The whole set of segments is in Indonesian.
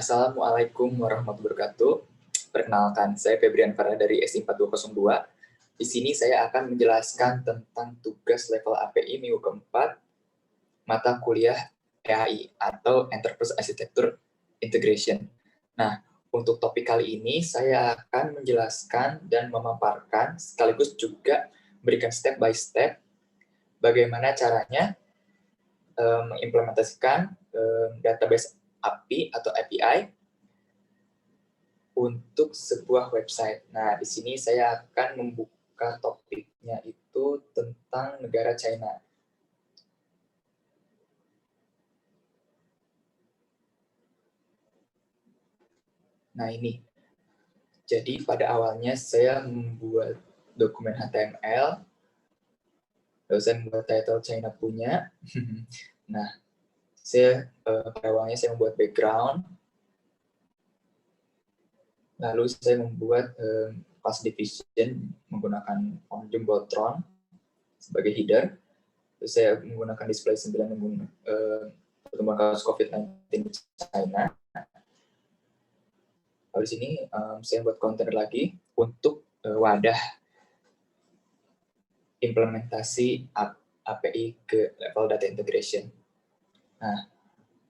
Assalamualaikum warahmatullahi wabarakatuh. Perkenalkan, saya Febrian Farah dari SI4202. Di sini saya akan menjelaskan tentang tugas level API minggu keempat, mata kuliah EAI atau Enterprise Architecture Integration. Nah, untuk topik kali ini saya akan menjelaskan dan memaparkan sekaligus juga memberikan step by step bagaimana caranya mengimplementasikan database API atau API untuk sebuah website. Nah, di sini saya akan membuka topiknya itu tentang negara China. Nah, ini. Jadi, pada awalnya saya membuat dokumen HTML, lalu saya membuat title China punya. Nah, pada awalnya saya membuat background, lalu saya membuat class division menggunakan font Jumbotron sebagai header. Terus saya menggunakan display 9 pertumbuhan kasus COVID-19 di China. Lalu di sini saya buat kontainer lagi untuk wadah implementasi API ke level data integration. Nah,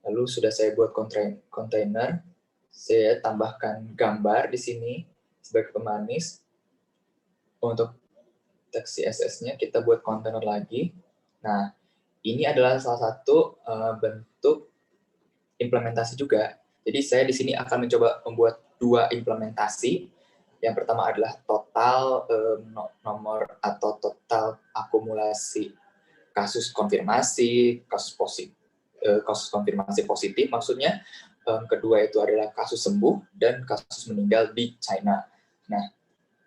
lalu sudah saya buat kontainer, saya tambahkan gambar di sini sebagai pemanis. Untuk teks CSS-nya kita buat kontainer lagi. Nah, ini adalah salah satu bentuk implementasi juga. Jadi saya di sini akan mencoba membuat 2 implementasi. Yang pertama adalah total nomor atau total akumulasi kasus konfirmasi, kasus konfirmasi positif maksudnya. Kedua itu adalah kasus sembuh dan kasus meninggal di China. Nah,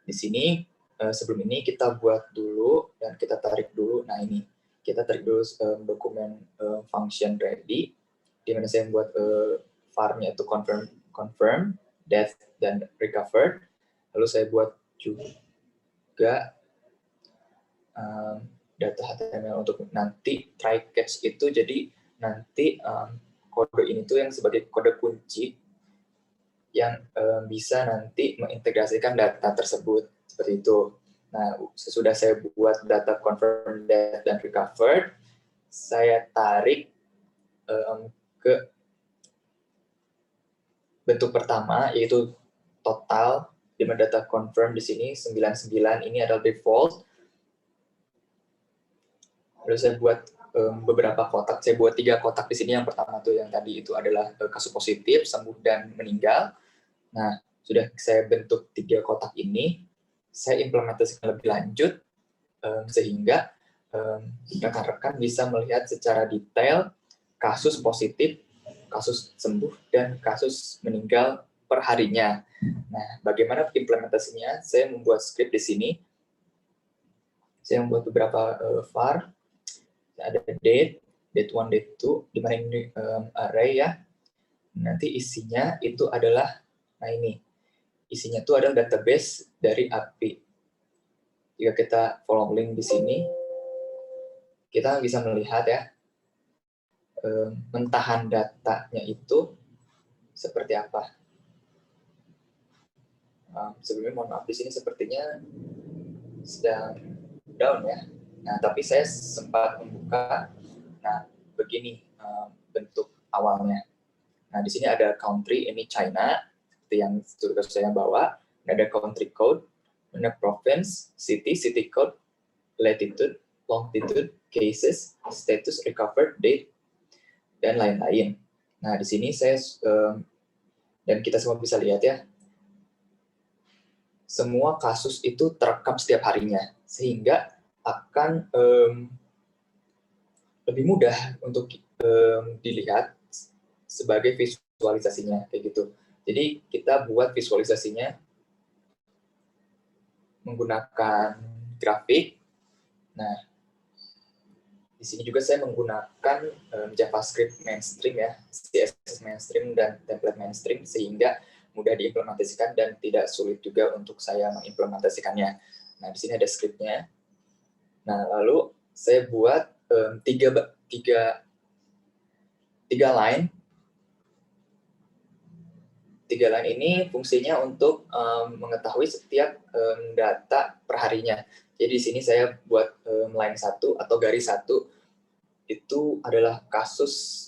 di sini sebelum ini kita buat dulu dan kita tarik dulu. Nah, ini kita tarik dulu dokumen function ready, di mana saya membuat var-nya itu confirm, death, dan recovered. Lalu saya buat juga data HTML untuk nanti try catch itu, jadi nanti kode ini tuh yang sebagai kode kunci yang bisa nanti mengintegrasikan data tersebut, seperti itu. Nah, sesudah saya buat data confirm, death, dan recovered, saya tarik ke bentuk pertama, yaitu total, di mana data confirm di sini 99 ini adalah default. Lalu saya buat beberapa kotak. Saya buat 3 kotak di sini. Yang pertama tuh yang tadi itu adalah kasus positif, sembuh, dan meninggal. Nah, sudah saya bentuk 3 kotak ini, saya implementasikan lebih lanjut sehingga rekan-rekan bisa melihat secara detail kasus positif, kasus sembuh, dan kasus meninggal per harinya. Nah, bagaimana implementasinya? Saya membuat script di sini. Saya membuat beberapa var. Ada date 1, date 2, di mana ini array ya. Nanti isinya itu adalah, nah ini, isinya itu adalah database dari API. Jika kita follow link di sini, kita bisa melihat ya, mentahan datanya itu seperti apa. Sebelumnya mohon maaf, di sini sepertinya sedang down ya. Nah, tapi saya sempat membuka. Nah, begini bentuk awalnya. Nah, di sini ada country, ini China, seperti yang sudah saya bawa. Ada country code, ada province, city code, latitude, longitude, cases, status recovered, date, dan lain-lain. Nah, di sini saya, dan kita semua bisa lihat ya, semua kasus itu terekam setiap harinya, sehingga akan lebih mudah untuk dilihat sebagai visualisasinya, kayak gitu. Jadi kita buat visualisasinya menggunakan grafik. Nah, di sini juga saya menggunakan JavaScript mainstream ya, CSS mainstream dan template mainstream, sehingga mudah diimplementasikan dan tidak sulit juga untuk saya mengimplementasikannya. Nah, di sini ada scriptnya. Nah, lalu saya buat tiga line tiga line ini fungsinya untuk mengetahui setiap data perharinya. Jadi di sini saya buat line 1 atau garis 1 itu adalah kasus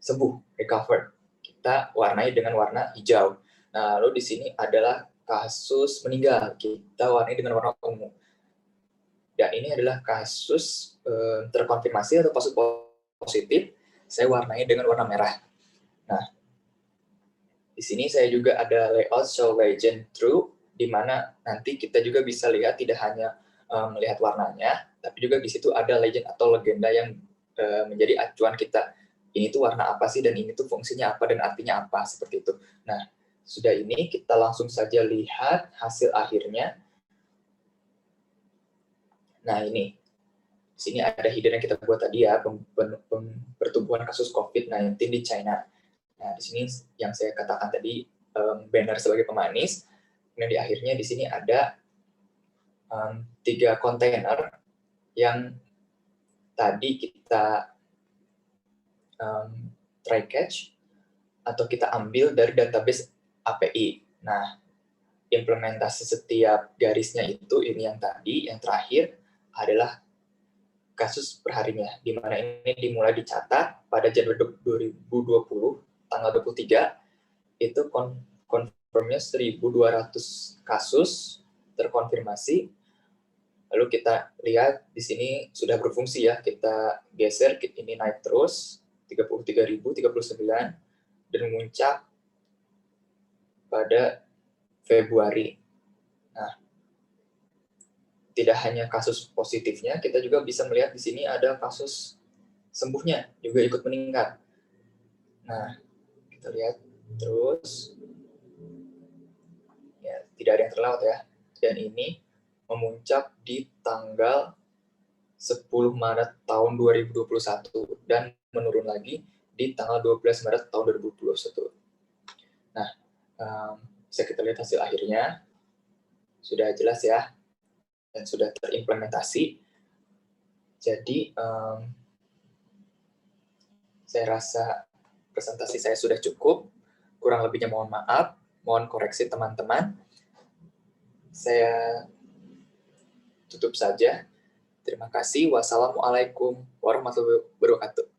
sembuh, recovered. Kita warnai dengan warna hijau. Nah, lalu di sini adalah kasus meninggal. Kita warnai dengan warna ungu. Dan ini adalah kasus terkonfirmasi atau kasus positif. Saya warnai dengan warna merah. Nah, di sini saya juga ada layout show legend true, di mana nanti kita juga bisa lihat tidak hanya melihat warnanya, tapi juga di situ ada legend atau legenda yang menjadi acuan kita. Ini tuh warna apa sih, dan ini tuh fungsinya apa, dan artinya apa, seperti itu. Nah, sudah ini kita langsung saja lihat hasil akhirnya. Nah, ini. Di sini ada hidden yang kita buat tadi ya, pertumbuhan kasus COVID-19 di China. Nah, di sini yang saya katakan tadi, banner sebagai pemanis. Kemudian di akhirnya di sini ada 3 kontainer yang tadi kita try catch atau kita ambil dari database API. Nah, implementasi setiap garisnya itu, ini yang tadi, yang terakhir adalah kasus perharinya, di mana ini dimulai dicatat pada Januari 2020, tanggal 23, itu confirmnya 1.200 kasus terkonfirmasi. Lalu kita lihat di sini sudah berfungsi ya, kita geser, ini naik terus, 33.039, dan memuncak pada Februari. Nah, tidak hanya kasus positifnya, kita juga bisa melihat di sini ada kasus sembuhnya juga ikut meningkat. Nah, kita lihat terus, ya, tidak ada yang terlewat ya. Dan ini memuncak di tanggal 10 Maret tahun 2021 dan menurun lagi di tanggal 12 Maret tahun 2021. Nah, bisa kita lihat hasil akhirnya. Sudah jelas ya, dan sudah terimplementasi. Jadi, saya rasa presentasi saya sudah cukup. Kurang lebihnya mohon maaf, mohon koreksi teman-teman. Saya tutup saja. Terima kasih. Wassalamualaikum warahmatullahi wabarakatuh.